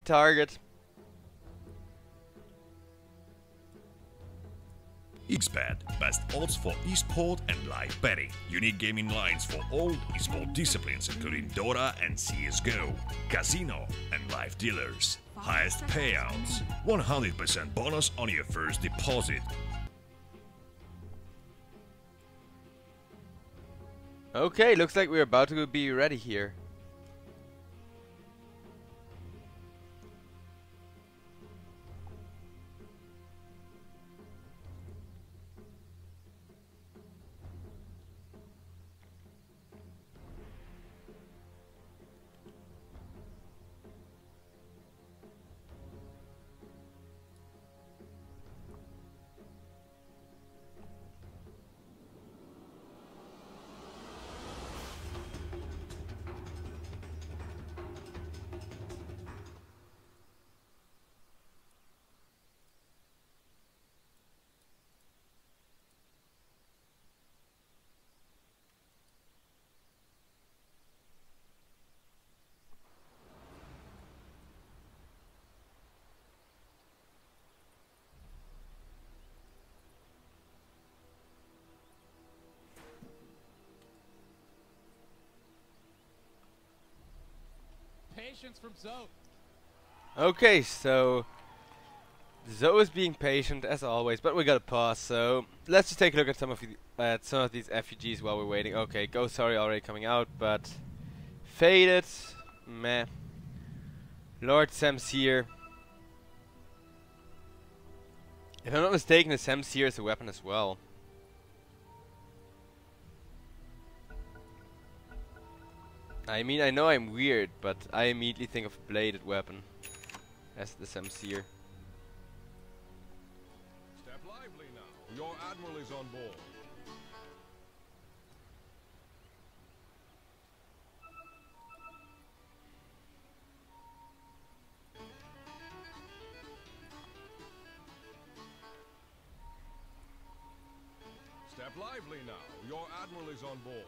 target. XBet, best odds for esport and live betting. Unique gaming lines for all esport disciplines including Dota and CSGO, casino and live dealers. Highest payouts, 100% bonus on your first deposit. Okay, looks like we're about to be ready here. Patience from Zoe. Okay, so Zoe is being patient as always, but we gotta pause. So let's just take a look at some of these FUGs while we're waiting. Okay, Go Sorry already coming out, but Faded, meh. Lord Samseer. If I'm not mistaken, the Samseer is a weapon as well. I mean, I know I'm weird, but I immediately think of bladed weapon as the Samseer. Step lively now. Your admiral is on board. Step lively now. Your admiral is on board.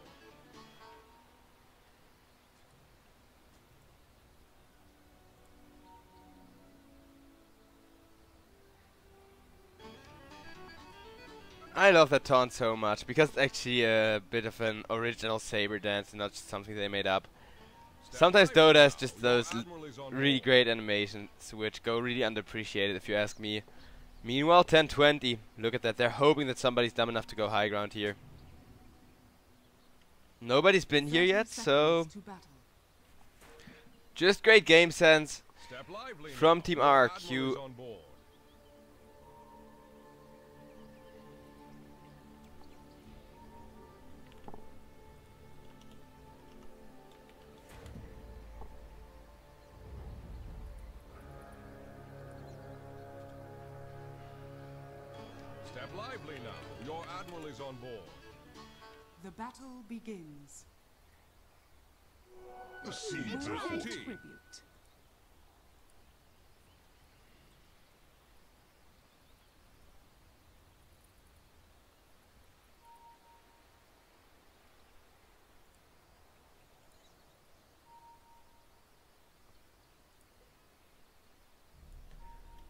I love that taunt so much because it's actually a bit of an original saber dance and not just something they made up. Sometimes Dota has just those really great animations which go really underappreciated if you ask me. Meanwhile, 10-20. Look at that. They're hoping that somebody's dumb enough to go high ground here. Nobody's been here yet, so just great game sense from Team RRQ. Step lively now. Your admiral is on board. The battle begins. The seeds are Full full. tribute.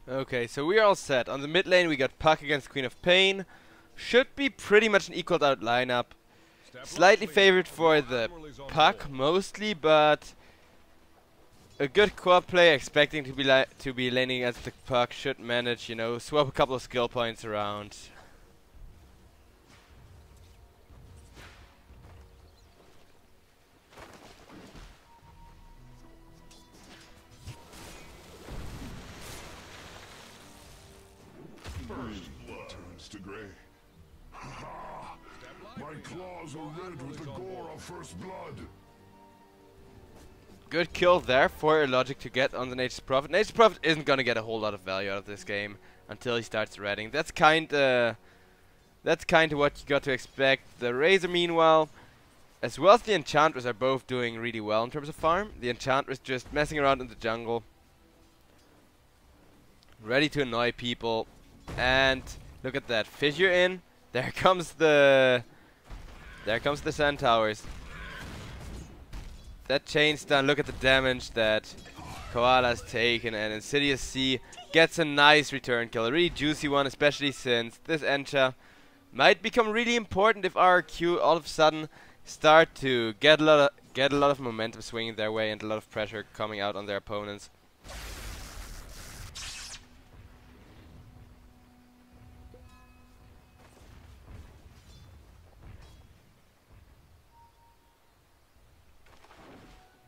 Okay, so we are all set. On the mid lane we got Puck against Queen of Pain. Should be pretty much an equaled out lineup. Slightly favored for the Puck mostly, but a good quad player expecting to be laning as the Puck should manage, you know, swap a couple of skill points around. First blood turns to gray. My claws are red with the gore of first blood. Good kill there for a logic to get on the Nature's Prophet. Nature's Prophet isn't gonna get a whole lot of value out of this game until he starts redding. That's kinda what you got to expect. The Razor, meanwhile, as well as the Enchantress, are both doing really well in terms of farm. The Enchantress just messing around in the jungle, ready to annoy people. And look at that, Fissure in. There comes the Centaurs. That chain's done. Look at the damage that Koala's taken, and Insidious C gets a nice return kill. A really juicy one, especially since this Encha might become really important if RRQ all of a sudden start to get a lot of momentum swinging their way and a lot of pressure coming out on their opponents.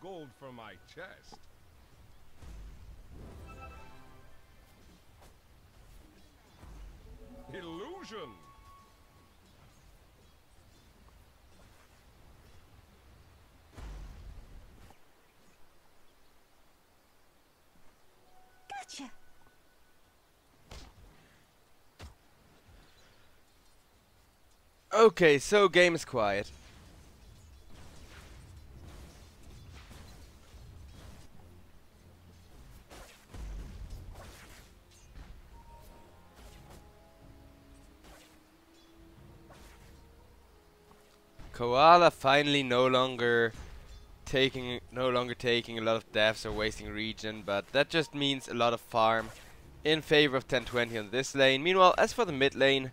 Gold for my chest. Illusion. Gotcha. Okay, so game is quiet. Koala finally no longer taking a lot of deaths or wasting regen, but that just means a lot of farm in favor of 1020 on this lane. Meanwhile, as for the mid lane,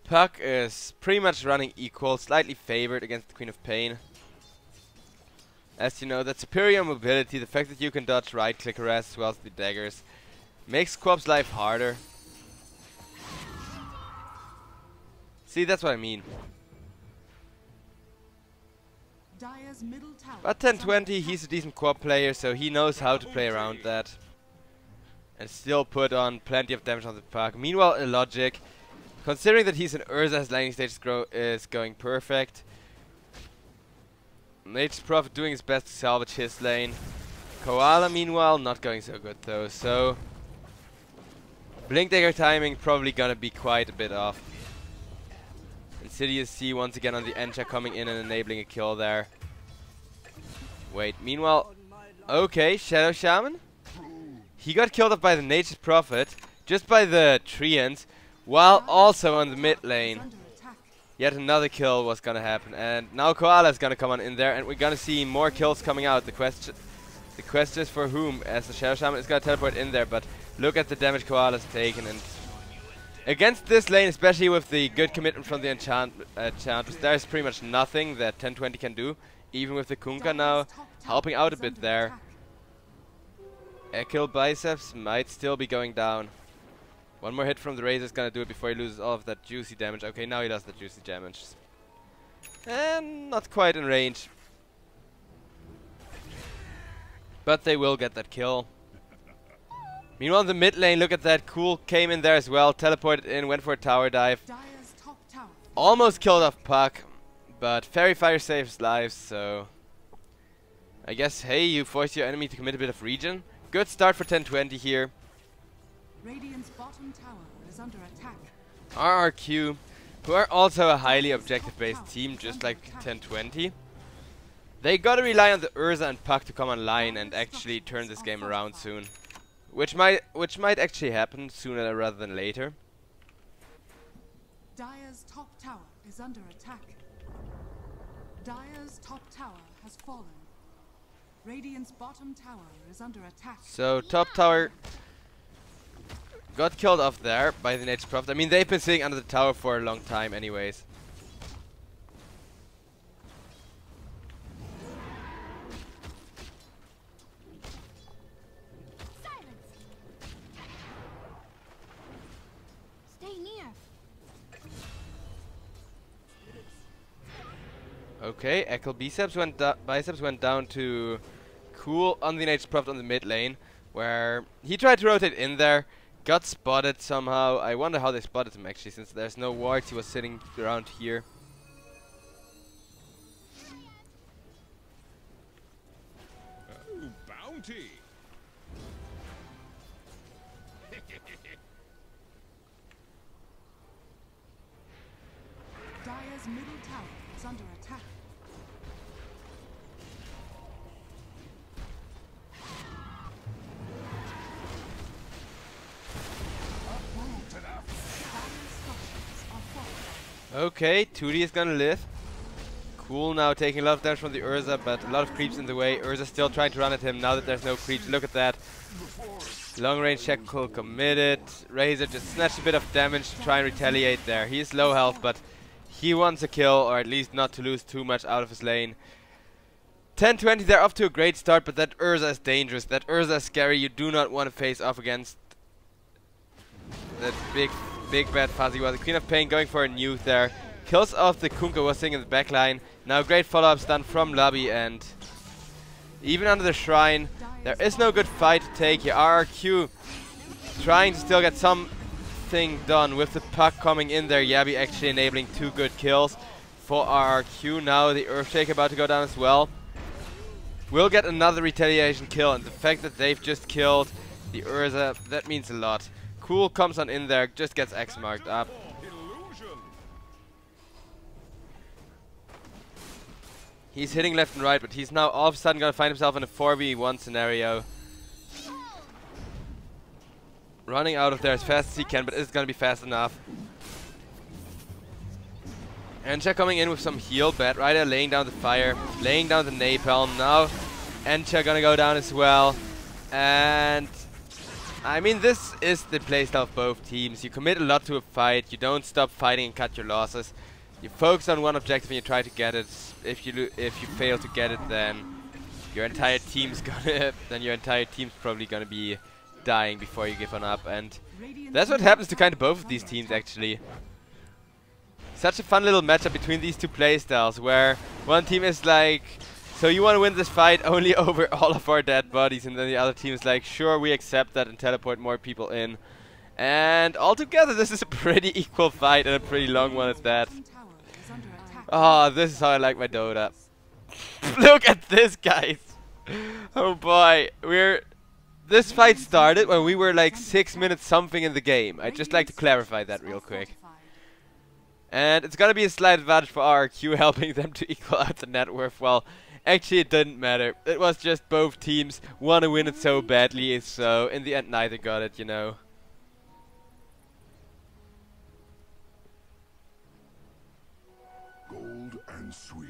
Puck is pretty much running equal, slightly favored against the Queen of Pain. As you know, that superior mobility, the fact that you can dodge right click arrest as well as the daggers, makes Quap's life harder. See, that's what I mean. Dire's middle tower But 1020, he's a decent Quap player, so he knows how to play around that. And still put on plenty of damage on the Puck. Meanwhile, Illogic, considering that he's an Urza, his laning stage is going perfect. Nature's Prophet doing his best to salvage his lane. Koala, meanwhile, not going so good though, so Blink Dagger timing probably gonna be quite a bit off. Insidious C once again on the Encha coming in and enabling a kill there. Wait, meanwhile, okay, Shadow Shaman. He got killed off by the Nature's Prophet, just by the Treants, while also on the mid lane. Yet another kill was gonna happen, and now Koala is gonna come on in there, and we're gonna see more kills coming out. The question is for whom, as the Shadow Shaman is gonna teleport in there, but look at the damage Koala's taken, and against this lane, especially with the good commitment from the Enchantress, there's pretty much nothing that 1020 can do, even with the Kunkka now helping out a bit there. Ekil Biceps might still be going down. One more hit from the Razor is gonna do it before he loses all of that juicy damage. Okay, now he lost the juicy damage. And not quite in range. But they will get that kill. Meanwhile, in the mid lane, look at that. Cool came in there as well, teleported in, went for a tower dive. Almost killed off Puck, but Fairy Fire saves lives, so I guess, hey, you force your enemy to commit a bit of regen. Good start for 1020 here. Radiant's bottom tower is under attack. RRQ, who are also a highly objective-based team, just like 1020. They gotta rely on the Urza and Puck to come online and actually turn this game around soon. Which might actually happen sooner rather than later. Dire's top tower is under attack. Dire's top tower has fallen. Radiant's bottom tower is under attack. So top tower got killed off there by the Nature's Prophet. I mean, they've been sitting under the tower for a long time anyways. Okay, Ekil Biceps went down to Cool on the Nature's Prophet on the mid lane, where he tried to rotate in there, got spotted somehow. I wonder how they spotted him actually, since there's no wards. He was sitting around here. Oh, bounty. Dire's middle tower is under attack. Okay, 2D is gonna live. Cool now taking a lot of damage from the Urza, but a lot of creeps in the way. Urza still trying to run at him now that there's no creeps. Look at that. Long range shackle committed. Razor just snatched a bit of damage to try and retaliate there. He is low health, but he wants a kill, or at least not to lose too much out of his lane. 10-20, they're off to a great start, but that Urza is dangerous. That Urza is scary. You do not want to face off against that big bad fuzzy one. The Queen of Pain going for a nuke there. Kills off the Kunkka was sitting in the back line. Now great follow-up stun from Lobby, and even under the shrine, there is no good fight to take here. RRQ trying to still get something done with the puck coming in there. Yabi actually enabling 2 good kills for RRQ. Now the Earthshake about to go down as well. We'll get another retaliation kill, and the fact that they've just killed the Urza, that means a lot. Cool comes on in there, just gets X marked up. He's hitting left and right, but he's now all of a sudden going to find himself in a 4v1 scenario. Running out of there as fast as he can, but it's going to be fast enough. Encha coming in with some heal. Bad Rider laying down the fire, laying down the napalm. Now Encha gonna go down as well. And I mean, this is the playstyle of both teams. You commit a lot to a fight. You don't stop fighting and cut your losses. You focus on one objective and you try to get it. If you fail to get it, then your entire team's probably gonna be dying before you give on up. And that's what happens to kind of both of these teams actually. Such a fun little matchup between these two playstyles, where one team is like, so you want to win this fight only over all of our dead bodies, and then the other team is like, sure, we accept that and teleport more people in. And altogether this is a pretty equal fight, and a pretty long one at that. Oh, this is how I like my Dota. Look at this, guys. Oh boy, this fight started when we were like 6 minutes something in the game. I'd just like to clarify that real quick. And it's gonna be a slight advantage for RRQ, helping them to equal out the net worth. Well, actually it didn't matter. It was just both teams want to win it so badly, so in the end neither got it, you know. Gold and sweet.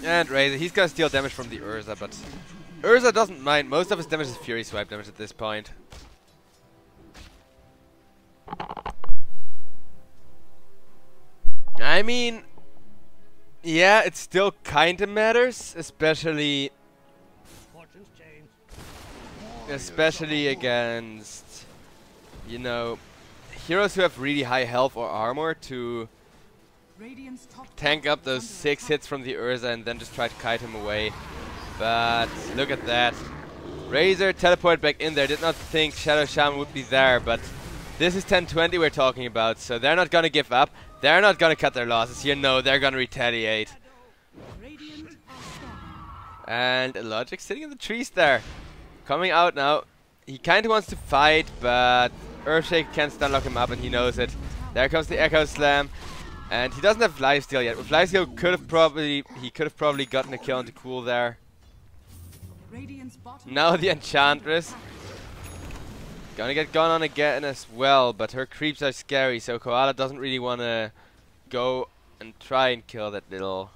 And Razor, he's gonna steal damage from the Urza, but Urza doesn't mind. Most of his damage is Fury Swipe damage at this point. I mean, yeah, it still kinda matters, especially against, you know, heroes who have really high health or armor to tank up those 6 hits from the Urza and then just try to kite him away. But look at that. Razor teleported back in there. Did not think Shadow Shaman would be there, but this is 10-20 we're talking about, so they're not gonna give up. They're not gonna cut their losses here. No, they're gonna retaliate. And Logic sitting in the trees there. Coming out now. He kinda wants to fight, but Earthshake can't stun lock him up and he knows it. There comes the Echo Slam. And he doesn't have lifesteal yet. With lifesteal, he could have probably gotten a kill into Cool there. Now the Enchantress gonna get gone on again as well, but her creeps are scary, so Koala doesn't really want to go and try and kill that little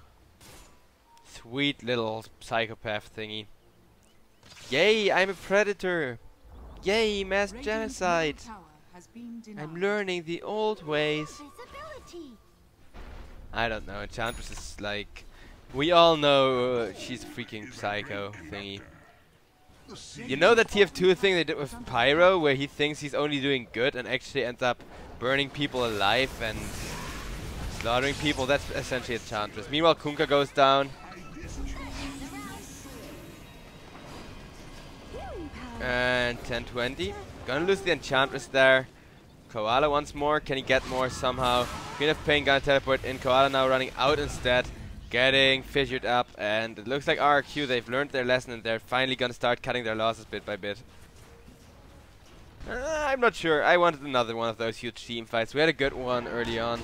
sweet little psychopath thingy. Yay, I'm a predator! Yay, mass genocide! I'm learning the old ways. I don't know, Enchantress is like, we all know she's a freaking psycho thingy. You know that TF2 thing they did with Pyro, where he thinks he's only doing good and actually ends up burning people alive and slaughtering people? That's essentially Enchantress. Meanwhile, Kunkka goes down. And 10-20. Gonna lose the Enchantress there. Koala once more. Can he get more somehow? Queen of Pain gonna teleport in. Koala now running out instead. Getting fissured up. And it looks like RRQ, they've learned their lesson and they're finally gonna start cutting their losses bit by bit. I'm not sure. I wanted another one of those huge team fights. We had a good one early on.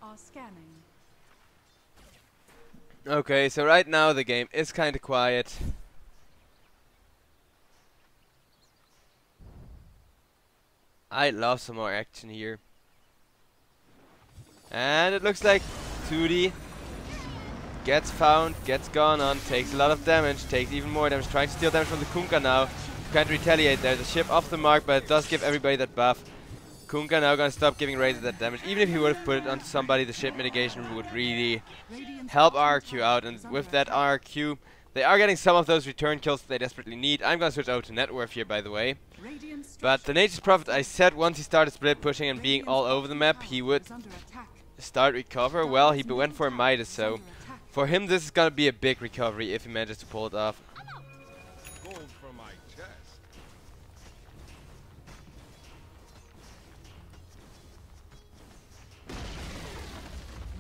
are scanning. Okay, so right now the game is kind of quiet. I'd love some more action here. And it looks like 2D gets found, gets gone on, takes a lot of damage, takes even more damage, trying to steal damage from the Kunkka now. Can't retaliate. There's a ship off the mark, but it does give everybody that buff. Kunkka now gonna stop giving Razor that damage. Even if he would have put it onto somebody, the ship mitigation would really help RQ out. And with that RQ, they are getting some of those return kills they desperately need. I'm gonna switch over to net worth here, by the way. But the Nature's Prophet, I said once he started split pushing and being all over the map, he would start recover. Well, he went for a Midas, so for him this is gonna be a big recovery if he manages to pull it off. Gold for my chest.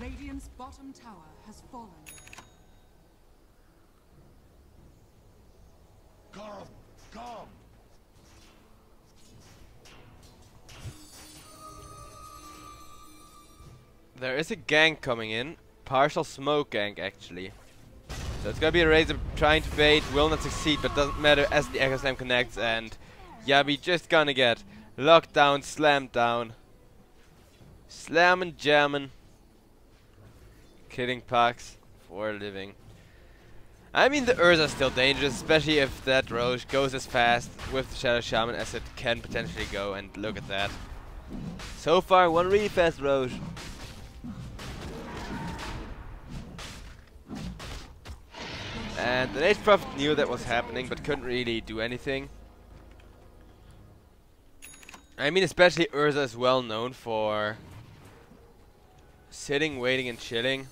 Radiant's bottom tower has fallen. Come, come. There is a gank coming in. Partial smoke gank, actually. So it's gonna be a Razor trying to bait. Will not succeed, but doesn't matter as the Echo Slam connects. And Yabi just gonna get locked down, slammed down. Slamming, jamming. Killing pucks for a living. I mean, the Urza's still dangerous, especially if that Roche goes as fast with the Shadow Shaman as it can potentially go. And look at that. So far, one really fast Roche. And the Nature's Prophet knew that was happening, but couldn't really do anything. I mean, especially Urza is well known for sitting, waiting, and chilling.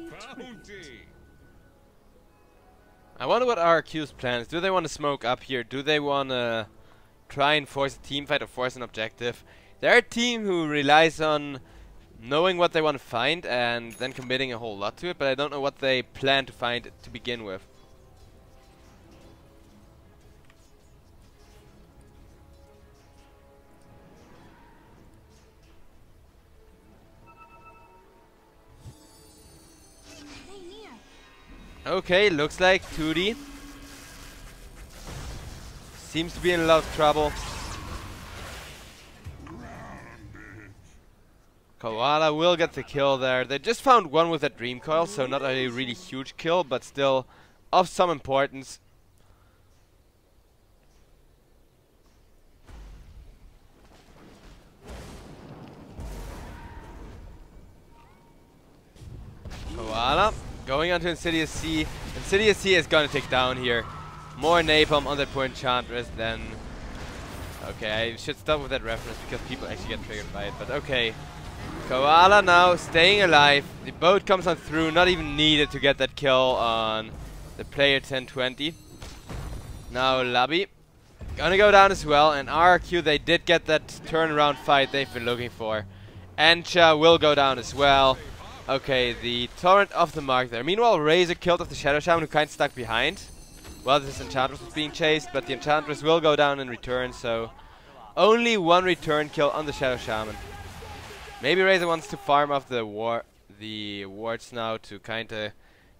Bounty. I wonder what RQ's plan is. Do they want to smoke up here? Do they want to try and force a team fight or force an objective? They're a team who relies on knowing what they want to find and then committing a whole lot to it, but I don't know what they plan to find to begin with. Okay, looks like 2D seems to be in a lot of trouble. Koala will get the kill there. They just found one with that Dream Coil, so not a really huge kill, but still of some importance. Koala going onto Insidious C. Insidious C is gonna take down here. More napalm on that poor Enchantress than... Okay, I should stop with that reference because people actually get triggered by it, but okay. Koala now staying alive. The boat comes on through, not even needed to get that kill on the player 1020. Now Labby gonna go down as well, and RQ, they did get that turnaround fight they've been looking for. Ancha will go down as well. Okay, the torrent off the mark there. Meanwhile, Razor killed off the Shadow Shaman who kind of stuck behind. Well, this Enchantress was being chased, but the Enchantress will go down in return, so only one return kill on the Shadow Shaman. Maybe Razor wants to farm off the wards now to kind of,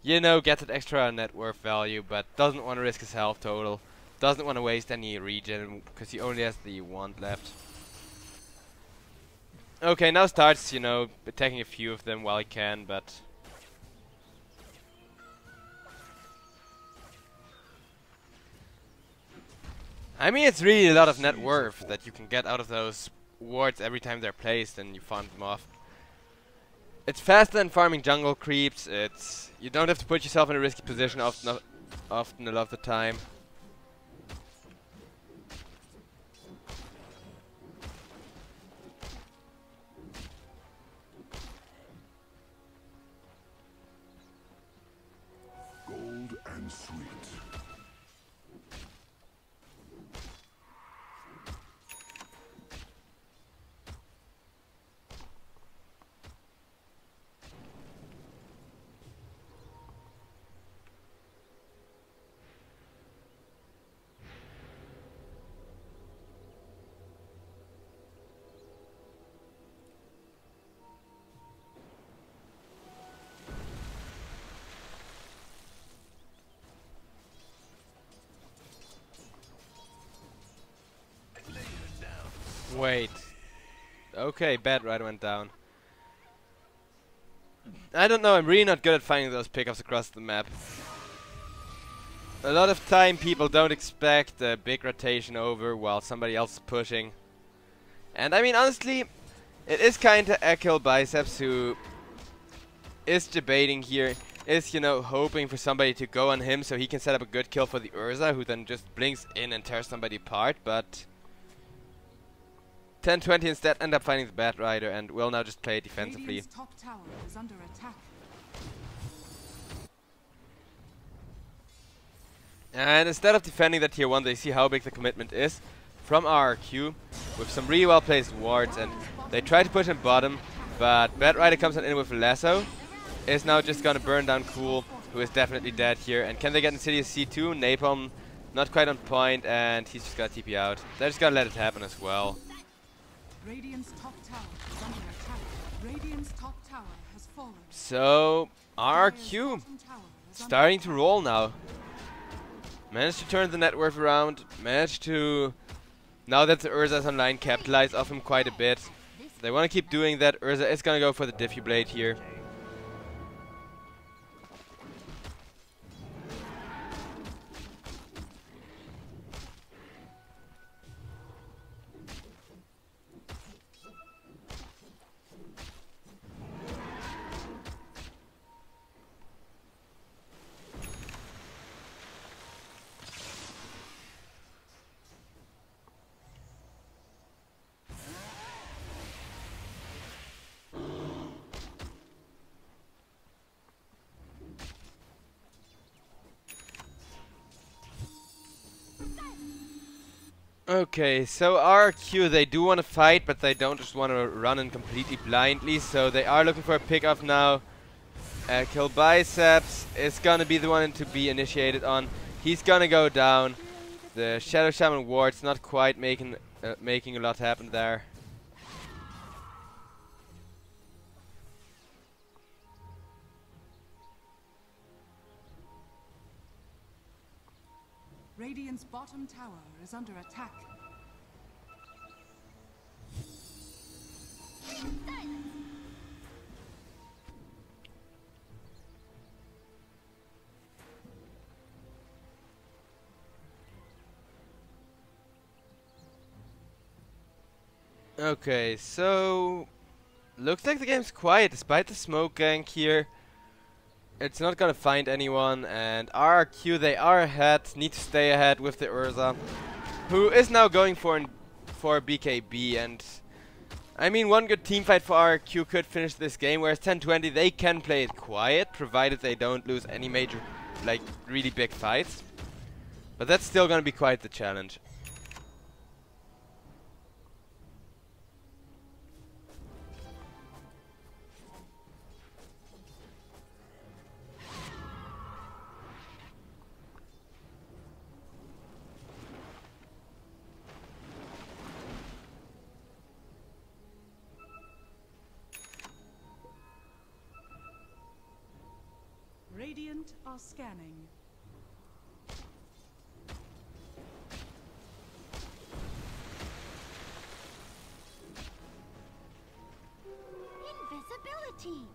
you know, get that extra net worth value, but doesn't want to risk his health total. Doesn't want to waste any regen because he only has the wand left. Okay, now starts, you know, attacking a few of them while he can, but... I mean, it's really a lot of net worth that you can get out of those wards every time they're placed and you farm them off. It's faster than farming jungle creeps. It's... You don't have to put yourself in a risky position often a lot of the time. Gold and sweet. Wait. Okay, Bad Rider went down. I don't know, I'm really not good at finding those pickups across the map. A lot of time people don't expect a big rotation over while somebody else is pushing. And I mean, honestly, it is kinda Echo Biceps who is debating here, is, you know, hoping for somebody to go on him so he can set up a good kill for the Urza, who then just blinks in and tears somebody apart, but 10-20 instead end up finding the Bad Rider and will now just play it defensively. Radiant's top tower is under attack. And instead of defending that tier 1, they see how big the commitment is from RRQ with some really well placed wards, and they try to push him bottom, but Bad Rider comes on in with a lasso, is now just gonna burn down Cool, who is definitely dead here. And can they get Insidious C2? Napalm not quite on point, and he's just gotta TP out. They're just gonna let it happen as well. Radiant's top tower is under attack. Radiant's top tower has fallen. So RRQ Dire's bottom tower is under starting to roll now. Managed to turn the net worth around, managed to, now that the Urza is online, capitalize off him quite a bit. They want to keep doing that. Urza is gonna go for the Diffy Blade here. Okay, so RQ, they do want to fight, but they don't just want to run in completely blindly, so they are looking for a pickoff now. Kill Biceps is gonna be the one to be initiated on. He's gonna go down. The Shadow Shaman ward's not quite making a lot happen there. Radiant's bottom tower is under attack. Okay, so looks like the game's quiet despite the smoke gank here. It's not gonna find anyone, and RRQ, they are ahead, need to stay ahead with the Urza, who is now going for BKB, and I mean, one good team fight for RRQ could finish this game, whereas 10-20, they can play it quiet, provided they don't lose any major, like, really big fights. But that's still gonna be quite the challenge. Radiant are scanning. Invisibility.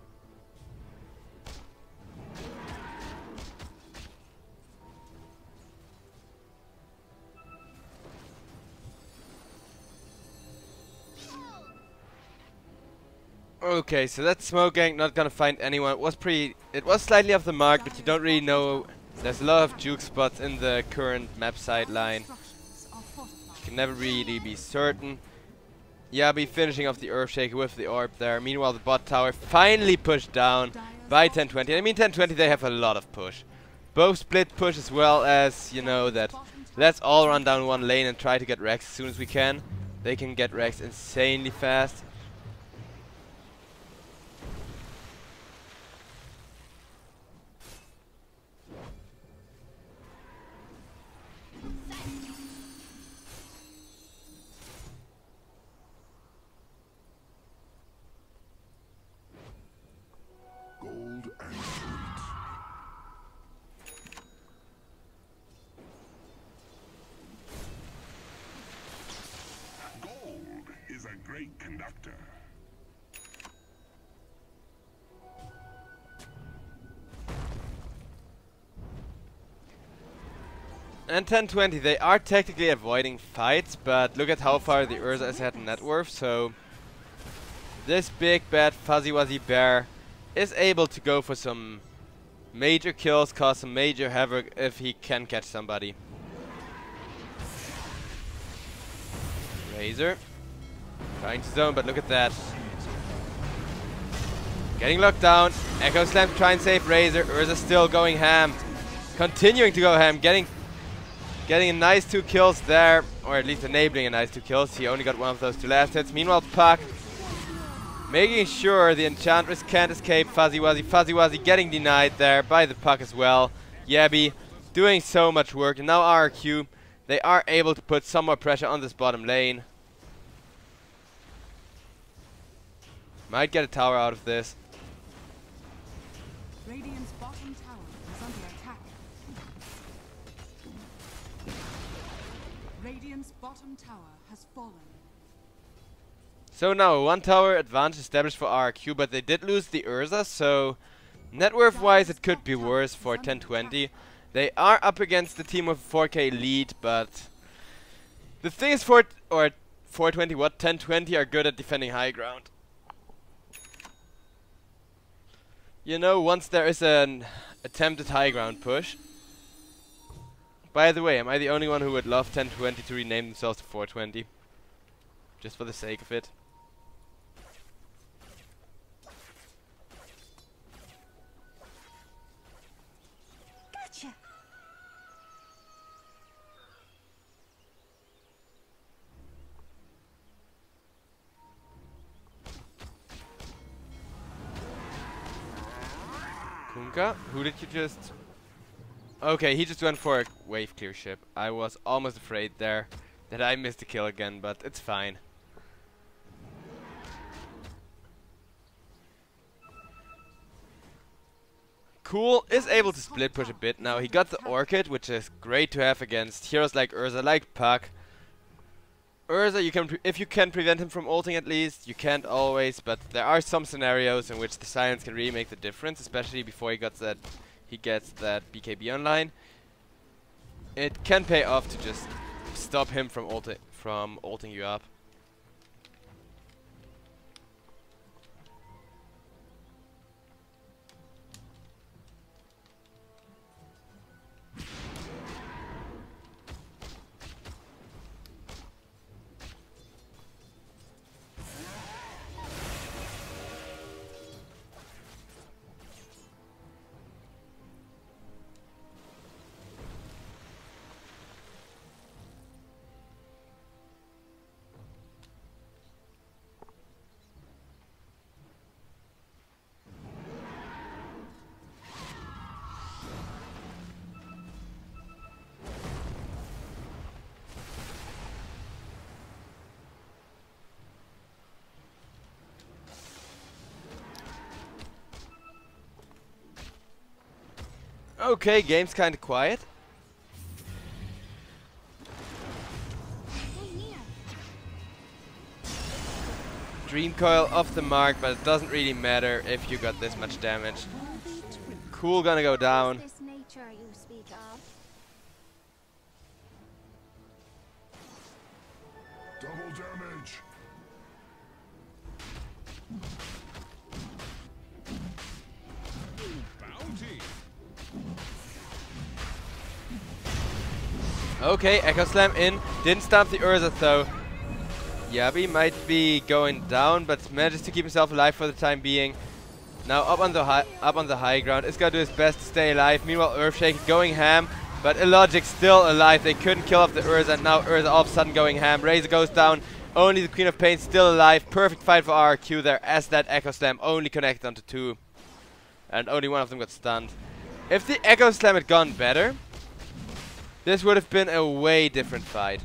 Okay, so that smoke gang not gonna find anyone. It was slightly off the mark, but you don't really know. There's a lot of juke spots in the current map sideline. Structures are fortified. You can never really be certain. Yeah, be finishing off the Earthshaker with the orb there. Meanwhile, the bot tower finally pushed down by 10-20. I mean, 10-20, they have a lot of push. Both split push as well as, you know, that let's all run down one lane and try to get Rex as soon as we can. They can get Rex insanely fast. Gold and sweet. Gold great conductor. And 10-20, they are technically avoiding fights, but look at how far the Urza is at in net worth, so this big bad fuzzy wuzzy bear is able to go for some major kills, cause some major havoc if he can catch somebody. Razor trying to zone, but look at that. Getting locked down. Echo Slam to try and save Razor. Urza still going ham. Continuing to go ham. Getting a nice 2 kills there. Or at least enabling a nice 2 kills. He only got one of those 2 last hits. Meanwhile, Puck making sure the Enchantress can't escape Fuzzy Wuzzy. Fuzzy Wuzzy getting denied there by the Puck as well. Yabby doing so much work. And now RRQ. They are able to put some more pressure on this bottom lane. Might get a tower out of this. Radiant's bottom tower is under attack. Radiant's bottom tower has fallen. So now a 1 tower advantage established for RRQ, but they did lose the Urza, so net worth wise it could be worse for 10-20. They are up against the team with a 4k lead, but the thing is 420 what 10-20 are good at defending high ground. You know, once there is an attempted high ground push. By the way, am I the only one who would love 10-20 to rename themselves to 420? Just for the sake of it. Gotcha. Kunka, who did you just... Okay, he just went for a wave clear ship. I was almost afraid there that I missed a kill again, but it's fine. Cool is able to split push a bit now. He got the Orchid, which is great to have against heroes like Urza, like Puck. Urza, you can if you can prevent him from ulting at least. You can't always, but there are some scenarios in which the silence can really make the difference, especially before he gets that BKB online. It can pay off to just stop him from ulting you up. Okay, game's kinda quiet. Dream Coil off the mark, but it doesn't really matter if you got this much damage. Cool gonna go down. This nature you speak of. Double damage. Bounty. Okay, Echo Slam in. Didn't stop the Urza though. Yabi might be going down, but manages to keep himself alive for the time being. Now up on the high ground. Is gonna do his best to stay alive. Meanwhile, Earthshake going ham, but Illogic still alive. They couldn't kill off the Urza, and now Urza all of a sudden going ham. Razor goes down. Only the Queen of Pain still alive. Perfect fight for RRQ there, as that Echo Slam only connected onto 2, and only one of them got stunned. If the Echo Slam had gone better, this would have been a way different fight.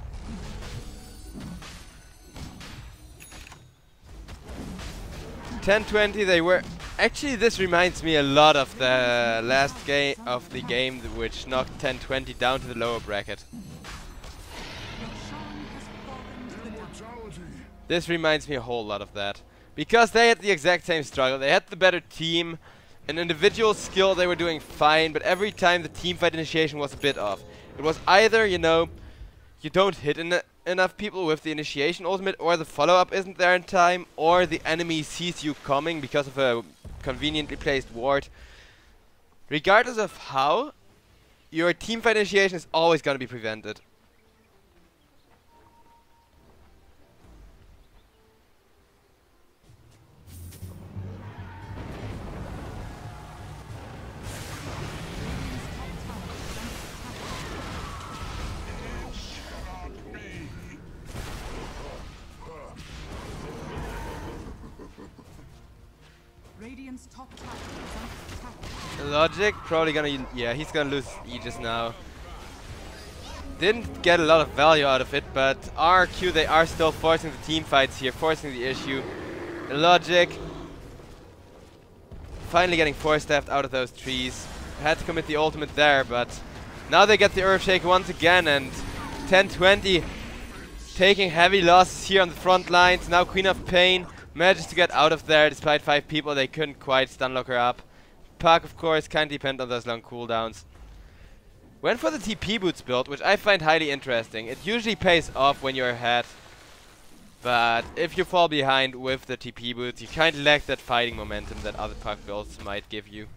(10-20), they were... Actually, this reminds me a lot of the last game of the game, which knocked 10-20 down to the lower bracket. Sean has fallen to the down. Immortality. This reminds me a whole lot of that. Because they had the exact same struggle. They had the better team. An individual skill they were doing fine, but every time the team fight initiation was a bit off. It was either, you know, you don't hit enough people with the initiation ultimate, or the follow-up isn't there in time, or the enemy sees you coming because of a conveniently placed ward. Regardless of how, your team fight initiation is always going to be prevented. Radiant's top tower is under attack. Logic, probably gonna, yeah, he's gonna lose Aegis now. Didn't get a lot of value out of it, but RQ, they are still forcing the team fights here, forcing the issue. Logic, finally getting 4-staffed out of those trees. Had to commit the ultimate there, but now they get the Earthshake once again, and 10-20 taking heavy losses here on the front lines. Now Queen of Pain manages to get out of there despite 5 people. They couldn't quite stunlock her up. Puck, of course, can't depend on those long cooldowns. Went for the TP boots build, which I find highly interesting. It usually pays off when you're ahead, but if you fall behind with the TP boots, you kind of lack that fighting momentum that other puck builds might give you.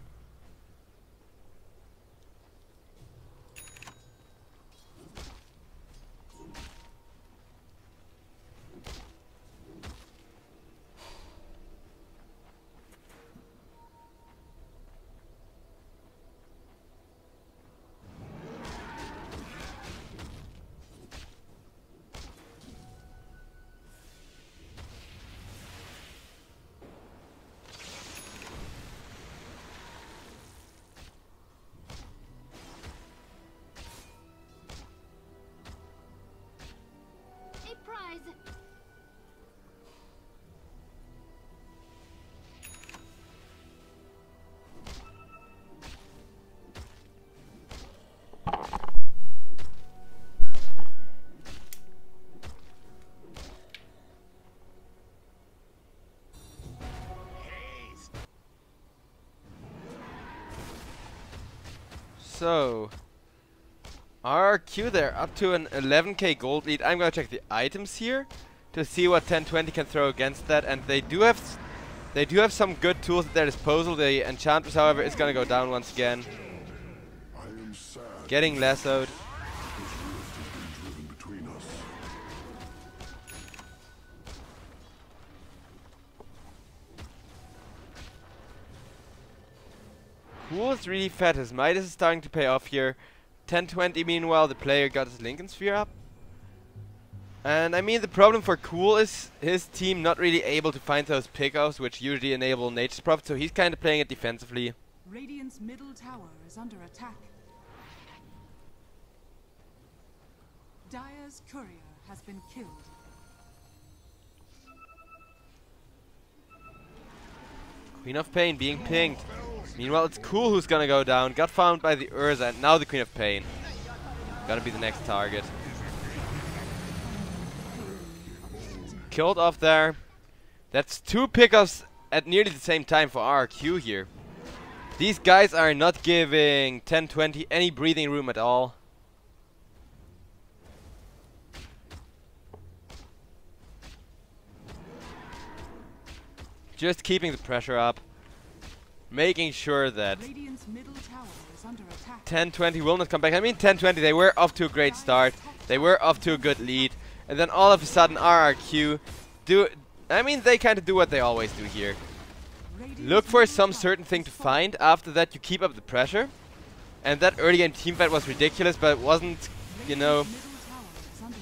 So, RQ there, up to an 11k gold lead. I'm gonna check the items here to see what 10-20 can throw against that, and they do have some good tools at their disposal. The Enchantress, however, is gonna go down once again. Getting lassoed. Cool is really fat. His Midas is starting to pay off here. 10-20 meanwhile, the player got his Lincoln Sphere up. And I mean, the problem for Cool is his team not really able to find those pickoffs, which usually enable Nature's Prophet, so he's kind of playing it defensively. Radiant's middle tower is under attack. Dire's courier has been killed. Queen of Pain being pinged. Meanwhile, it's Cool who's gonna go down. Got found by the Urza, and now the Queen of Pain. Gonna be the next target. Killed off there. That's 2 pickups at nearly the same time for RQ here. These guys are not giving 10-20 any breathing room at all. Just keeping the pressure up. Making sure that 10-20 will not come back. I mean, 10-20, they were off to a great start. They were off to a good lead. And then all of a sudden, RRQ they kind of do what they always do here. Look for some certain thing to find. After that, you keep up the pressure. And that early game teamfight was ridiculous, but it wasn't, you know...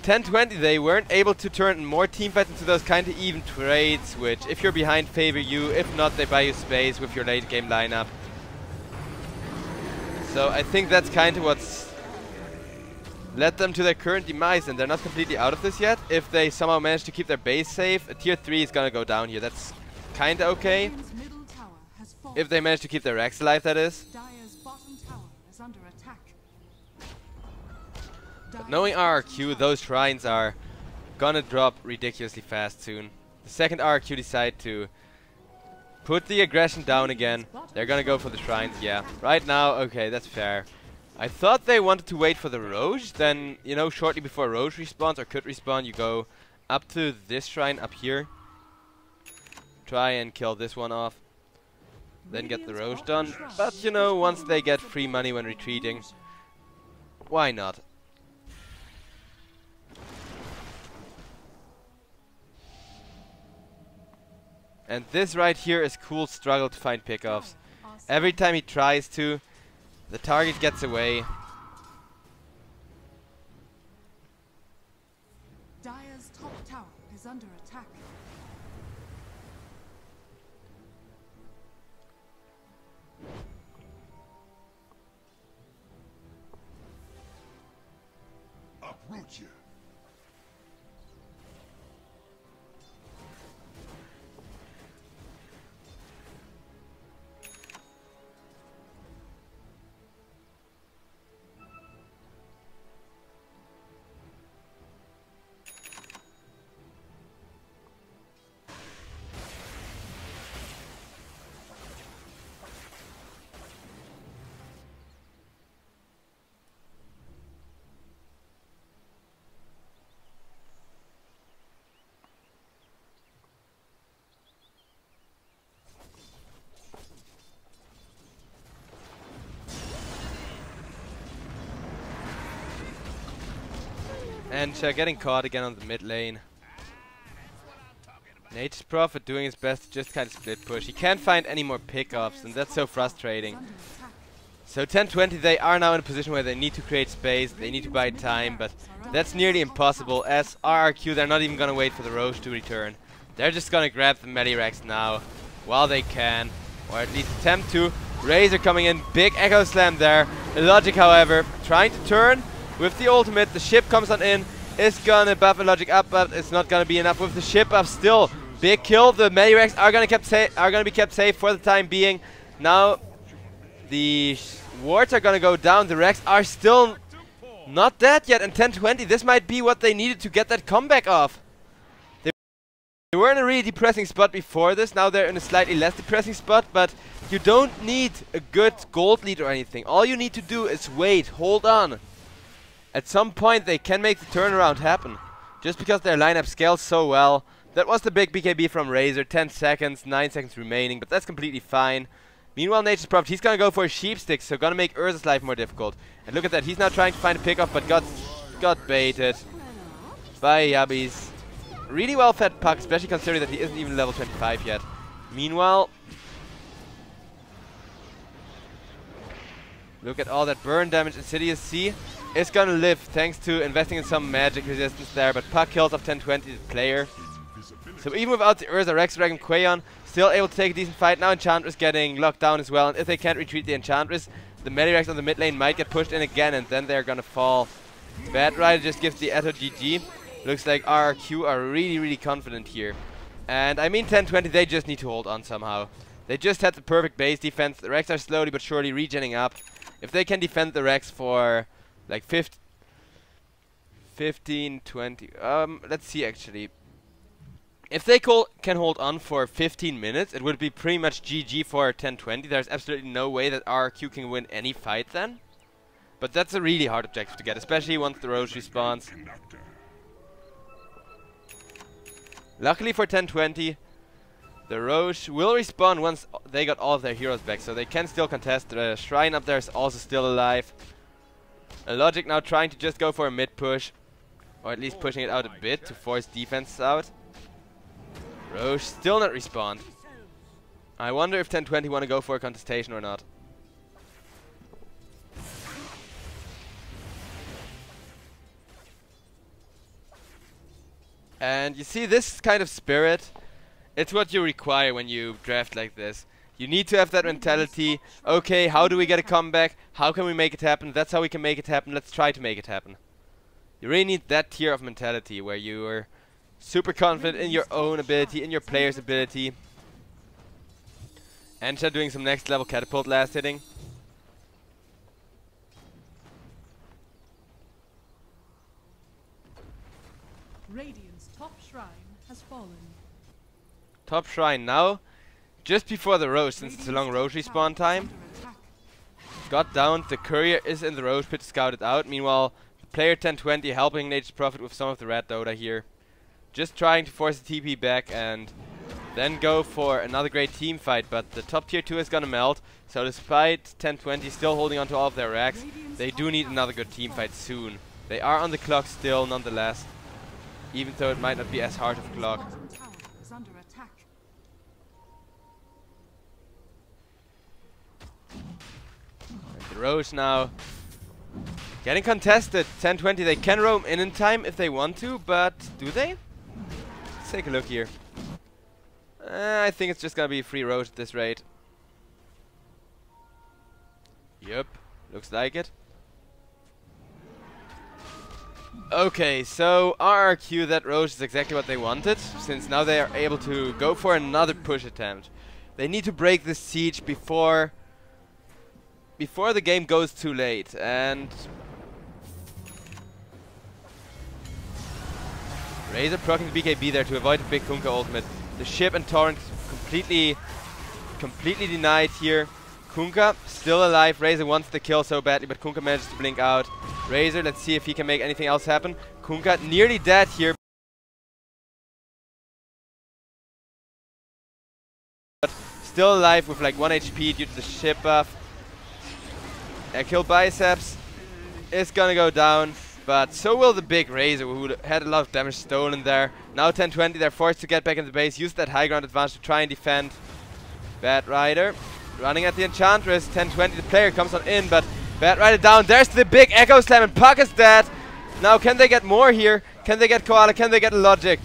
10-20, they weren't able to turn more teamfights into those kind of even trades, which, if you're behind, favor you. If not, they buy you space with your late game lineup. So I think that's kind of what's led them to their current demise, and they're not completely out of this yet. If they somehow manage to keep their base safe, a tier 3 is gonna go down here. That's kind of okay. If they manage to keep their Rex alive, that is. But knowing RRQ, those shrines are gonna drop ridiculously fast soon. The second RQ decide to put the aggression down again, they're gonna go for the shrines, yeah. Right now, okay, that's fair. I thought they wanted to wait for the Roche, then, you know, shortly before Roche respawns or could respawn, you go up to this shrine up here. Try and kill this one off. Then get the Roche done. But, you know, once they get free money when retreating, why not? And this right here is cool struggle to find pickoffs. Every time he tries to, the target gets away. Dire's top tower is under attack. Uproot you. And getting caught again on the mid lane. Nature's Prophet doing his best to just kind of split push. He can't find any more pickoffs, and that's so frustrating. So 1020, they are now in a position where they need to create space, they need to buy time, but that's nearly impossible. As RRQ, they're not even going to wait for the Roche to return. They're just going to grab the Medirex now, while they can, or at least attempt to. Razor coming in, big Echo Slam there. Illogic, however, trying to turn with the ultimate. The ship comes on in, is going to buff Illogic up, but it's not going to be enough with the ship up still. Big kill, the Medirex are going to be kept safe for the time being. Now, the wards are going to go down. The Rex are still not dead yet. And 1020, this might be what they needed to get that comeback off. They were in a really depressing spot before this. Now they're in a slightly less depressing spot. But you don't need a good gold lead or anything. All you need to do is wait, hold on. At some point they can make the turnaround happen. Just because their lineup scales so well. That was the big BKB from Razor. 10 seconds, 9 seconds remaining. But that's completely fine. Meanwhile, Nature's Prophet, he's gonna go for a sheep stick, so gonna make Urza's life more difficult. And look at that, he's now trying to find a pickoff, but got baited by Yabbies. Really well fed puck, especially considering that he isn't even level 25 yet. Meanwhile, look at all that burn damage. Insidious C is gonna live thanks to investing in some magic resistance there, but puck kills off 1020 the player. So even without the Urza, Rex, Regum Qeon still able to take a decent fight. Now Enchantress getting locked down as well, and if they can't retreat the Enchantress, the Medirex on the mid lane might get pushed in again, and then they're gonna fall. Bad Rider just gives the Eto GG. Looks like RRQ are really confident here. And I mean 1020, they just need to hold on somehow. They just had the perfect base defense. The Rex are slowly but surely regenning up. If they can defend the Rex for like 15, 20, let's see actually. If they can hold on for 15 minutes, it would be pretty much GG for 1020. There's absolutely no way that RRQ can win any fight then. But that's a really hard objective to get, especially once the Roche respawns. Luckily for 1020, the Roche will respawn once they got all of their heroes back, so they can still contest. The Shrine up there is also still alive. Illogic now trying to just go for a mid push, or at least pushing it out a bit to force defense out. Roche still not respawned. I wonder if 1020 want to go for a contestation or not. And you see this kind of spirit, it's what you require when you draft like this. You need to have that mentality. Okay, how do we get a comeback? How can we make it happen? That's how we can make it happen. Let's try to make it happen. You really need that tier of mentality where you are super confident in your own ability, in your player's ability. Ensha doing some next level catapult last hitting. Radiant's top shrine has fallen. Top shrine now. Just before the Roche, since it's a long Roche respawn time. Got down. The courier is in the Roche pit, scouted out. Meanwhile, the player 1020 helping Nature's Prophet with some of the red Dota here. Just trying to force the TP back and then go for another great team fight. But the top tier 2 is gonna melt. So despite 1020 still holding on to all of their racks, they do need another good team fight soon. They are on the clock still, nonetheless. Even though it might not be as hard of a clock. The Roche now getting contested. 1020, they can roam in time if they want to, but do they? Let's take a look here. I think it's just gonna be a free Roche at this rate. Yep, looks like it. Okay, so RRQ, that Roche is exactly what they wanted, since now they are able to go for another push attempt. They need to break this siege before the game goes too late, and Razor proccing the BKB there to avoid the big Kunkka ultimate. The ship and Torrent completely denied here. Kunkka still alive. Razor wants the kill so badly, but Kunkka manages to blink out. Razor, let's see if he can make anything else happen. Kunkka nearly dead here, but still alive with like 1 HP due to the ship buff. Kill Biceps is gonna go down, but so will the big Razor, who had a lot of damage stolen there. Now 1020, they're forced to get back in the base, use that high ground advantage to try and defend. Bad Rider running at the Enchantress. 1020, the player comes on in, but Bad Rider down. There's the big Echo Slam, and Puck is dead. Now can they get more here? Can they get Koala? Can they get Logic?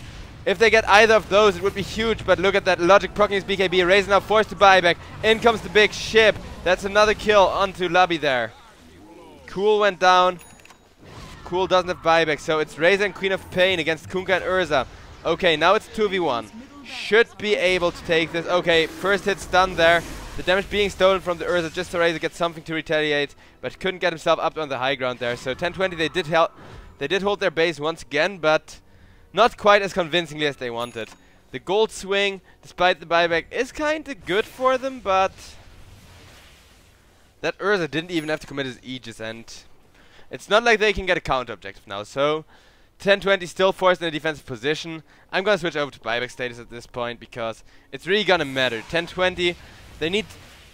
If they get either of those, it would be huge, but look at that. Logic proccing his BKB. Razor now forced to buy back. In comes the big ship. That's another kill onto Lobby there. Cool went down. Cool doesn't have buyback, so it's Razor and Queen of Pain against Kunkka and Urza. Okay, now it's 2v1. Should be able to take this. Okay, first hit's done there. The damage being stolen from the Urza just so Razor gets something to retaliate, but couldn't get himself up on the high ground there. So 1020, they did hold their base once again, but not quite as convincingly as they wanted. The gold swing, despite the buyback, is kinda good for them, but that Urza didn't even have to commit his Aegis, and it's not like they can get a counter objective now. So 1020 still forced in a defensive position. I'm gonna switch over to buyback status at this point because it's really gonna matter. 1020, they need,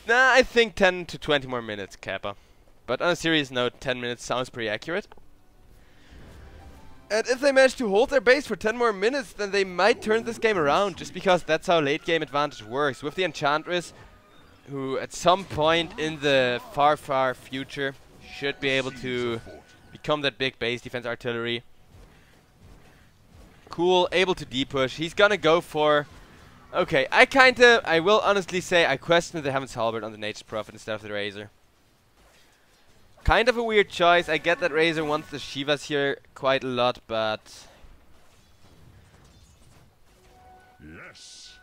I think 10 to 20 more minutes, Kappa. But on a serious note, 10 minutes sounds pretty accurate. And if they manage to hold their base for 10 more minutes, then they might turn this game around, just because that's how late game advantage works. With the Enchantress, who at some point in the far, far future should be able to become that big base defense artillery. Cool, able to D-push. He's gonna go for... Okay, I will honestly say I question the Heaven's Halberd on the Nature's Prophet instead of the Razor. Kind of a weird choice. I get that Razor wants the Shivas here quite a lot, but... Yes.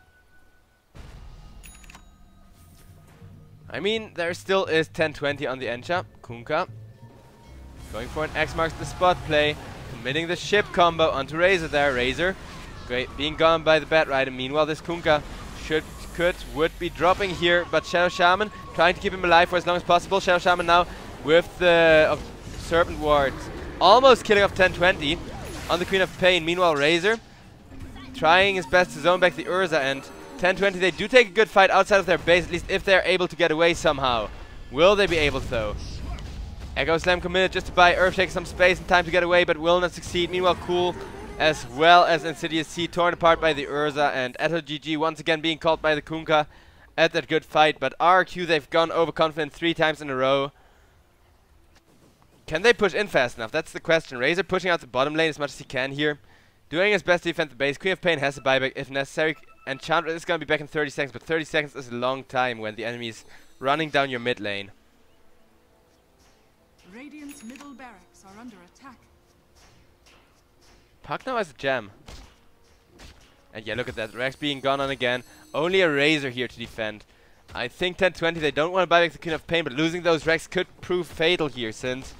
I mean, there still is 1020 on the Encha. Kunkka going for an X marks the spot play, committing the ship combo onto Razor there. Razor great being gone by the Bat Rider. Meanwhile, this Kunkka would be dropping here, but Shadow Shaman trying to keep him alive for as long as possible. Shadow Shaman now with the Serpent Ward almost killing off 1020 on the Queen of Pain. Meanwhile, Razor trying his best to zone back the Urza, and 1020, they do take a good fight outside of their base, at least if they're able to get away somehow. Will they be able though? Echo Slam committed just to buy Earthshake some space and time to get away, but will not succeed. Meanwhile, Cool as well as Insidious C torn apart by the Urza, and Eto GG once again being caught by the Kunkka at that good fight. But RQ, they've gone overconfident 3 times in a row. Can they push in fast enough? That's the question. Razor pushing out the bottom lane as much as he can here, doing his best to defend the base. Queen of Pain has a buyback if necessary. Enchantress is going to be back in 30 seconds, but 30 seconds is a long time when the enemy is running down your mid lane. Radiant's middle barracks are under attack. Puck now has a gem. And yeah, look at that. Rex being gone on again. Only a Razor here to defend. I think 1020, they don't want to buy back the Queen of Pain, but losing those Rex could prove fatal here, since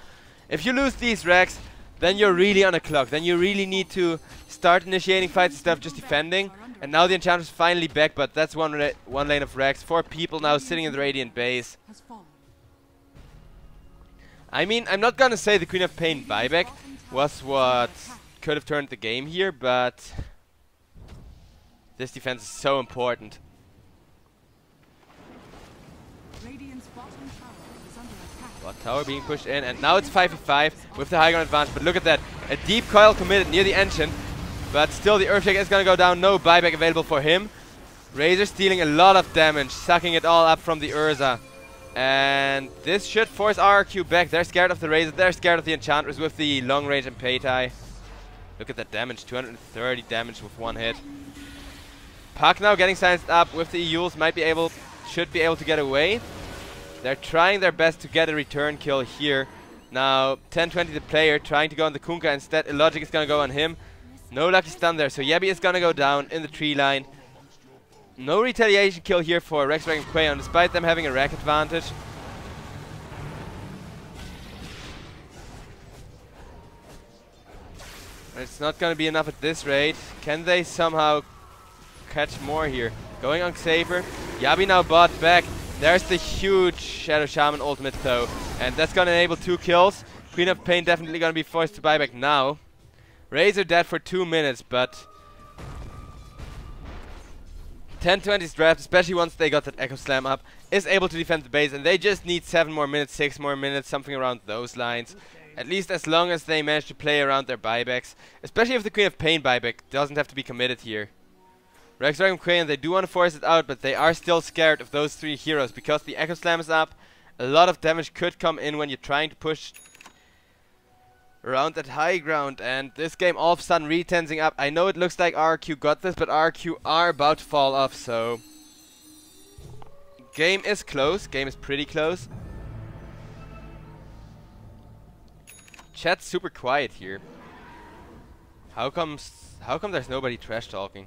if you lose these Rex, then you're really on a clock. Then you really need to start initiating fights instead of just defending. And now the Enchantress is finally back, but that's one lane of Rex. 4 people now sitting in the Radiant base. I mean, I'm not gonna say the Queen of Pain buyback was what could have turned the game here, but this defense is so important. Bot tower being pushed in, and now it's 5v5 with the high ground advantage. But look at that, a deep coil committed near the Ancient, but still the Earthshake is gonna go down. No buyback available for him. Razor stealing a lot of damage, sucking it all up from the Urza. And this should force RRQ back. They're scared of the Razor, they're scared of the Enchantress with the long range and Peitai. Look at that damage, 230 damage with 1 hit. Puck now getting silenced up with the Euls, should be able to get away. They're trying their best to get a return kill here. Now 10-20 the player trying to go on the Kunkka instead. Illogic is gonna go on him. No lucky stun there, so Yebby is gonna go down in the tree line. No retaliation kill here for Rex Regum Qeon, despite them having a rack advantage. It's not gonna be enough at this rate. Can they somehow catch more here? Going on Xavier. Yabi now bot back. There's the huge Shadow Shaman ultimate though, and that's gonna enable 2 kills. Queen of Pain definitely gonna be forced to buy back now. Razor dead for 2 minutes, but 10-20's draft, especially once they got that Echo Slam up, is able to defend the base, and they just need 7 more minutes, 6 more minutes, something around those lines. At least as long as they manage to play around their buybacks, especially if the Queen of Pain buyback doesn't have to be committed here. Rex Regum Qeon, they do want to force it out, but they are still scared of those 3 heroes because the Echo Slam is up. A lot of damage could come in when you're trying to push around that high ground, and this game all of a sudden re-tensing up. I know it looks like RRQ got this, but RRQ are about to fall off, so game is close. Game is pretty close. Chat's super quiet here. How come there's nobody trash talking?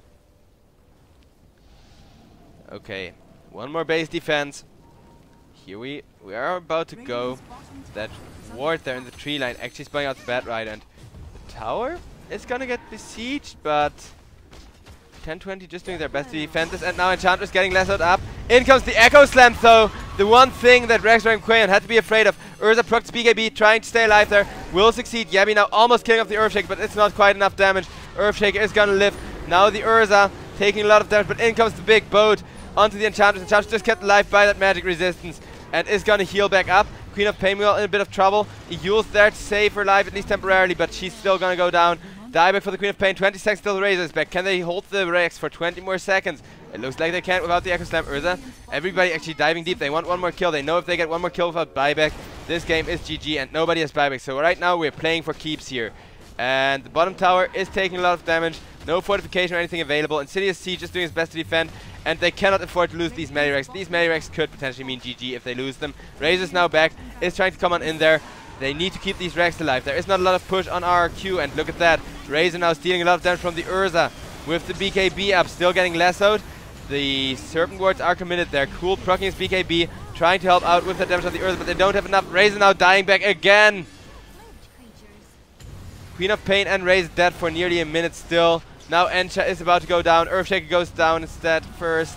Okay, one more base defense. Here we are about to go. That ward there in the tree line actually spying out the Batrider, and the tower is gonna get besieged, but 10-20 just doing their best to defend this, and now Enchantress getting lassoed up. In comes the Echo Slam though. The one thing that Rex Regum Qeon had to be afraid of. Urza procs BKB, trying to stay alive there. Will succeed. Yabby now almost killing off the Earthshake, but it's not quite enough damage. Earthshake is gonna live. Now the Urza taking a lot of damage, but in comes the big boat onto the Enchantress. Enchantress just kept alive by that magic resistance and is gonna heal back up. Queen of Pain in a bit of trouble. Eul's there to save her life, at least temporarily, but she's still gonna go down. Dieback for the Queen of Pain. 20 seconds till the Razor is back. Can they hold the Rex for 20 more seconds? It looks like they can't without the Echo Slam. Urza, everybody actually diving deep. They want one more kill. They know if they get one more kill without buyback, this game is GG, and nobody has buyback. So right now we're playing for keeps here. And the bottom tower is taking a lot of damage. No fortification or anything available. Insidious Siege is doing his best to defend, and they cannot afford to lose these Medirex. These Medirex could potentially mean GG if they lose them. Razor's now back, is trying to come on in there. They need to keep these Rex alive. There is not a lot of push on RRQ, and look at that. Razor now stealing a lot of damage from the Urza with the BKB up, still getting lassoed. The Serpent Wards are committed there. Cool proccing his BKB, trying to help out with the damage on the Urza, but they don't have enough. Razor now dying back again. Queen of Pain and Razor dead for nearly a minute still. Now Encha is about to go down. Earthshaker goes down instead first.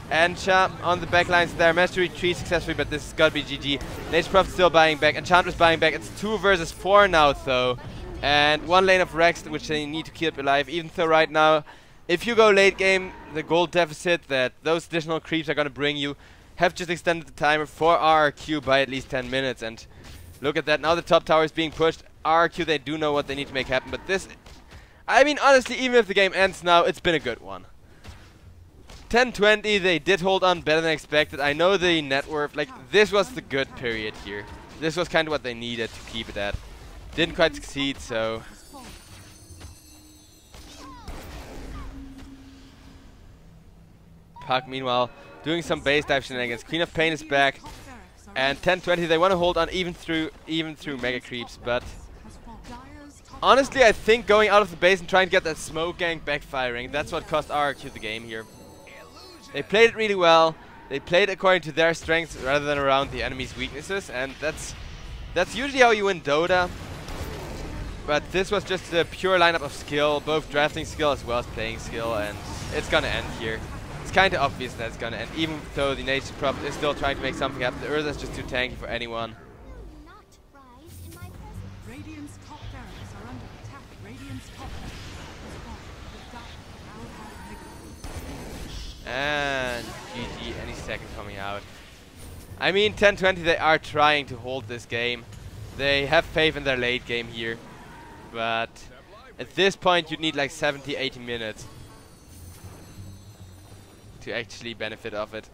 Encha on the backlines there. Managed to retreat successfully, but this has got to be GG. Nature's Prophet still buying back. Enchantress buying back. It's 2 versus 4 now though. And 1 lane of Rex, which they need to keep alive. Even though right now, if you go late game, the gold deficit that those additional creeps are going to bring you have just extended the timer for RRQ by at least 10 minutes. And look at that. Now the top tower is being pushed. RRQ, they do know what they need to make happen. But this, I mean, honestly, even if the game ends now, it's been a good one. 10-20, they did hold on better than expected. I know the net worth, like, this was the good period here. This was kind of what they needed to keep it at. Didn't quite succeed, so... Puck, meanwhile, doing some base dive shenanigans. Queen of Pain is back. And 10-20, they want to hold on even through mega creeps, but... honestly, I think going out of the base and trying to get that smoke gang backfiring, that's what cost RRQ the game here. They played it really well. They played according to their strengths rather than around the enemy's weaknesses, and that's usually how you win Dota. But this was just a pure lineup of skill, both drafting skill as well as playing skill, and it's gonna end here. It's kind of obvious that it's gonna end, even though the nature prop is still trying to make something happen. The Urza's just too tanky for anyone. Not rise in my presence. Radiant's top barracks are under attack. Radiant's top barracks is gone. The dark now have And GG any second coming out. I mean, 10-20, they are trying to hold this game. They have faith in their late game here. But at this point, you'd need like 70-80 minutes to actually benefit of it.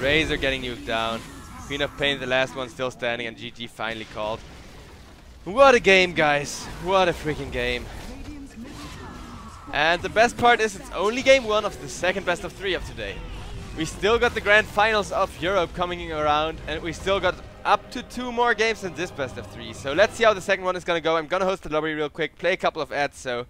Razor getting nuked down. Queen of Pain, the last one, still standing, and GG finally called. What a game, guys. What a freaking game. And the best part is it's only game 1 of the second best of 3 of today. We still got the grand finals of Europe coming around, and we still got up to 2 more games in this best of 3. So let's see how the second one is gonna go. I'm gonna host the lobby real quick, play a couple of ads, so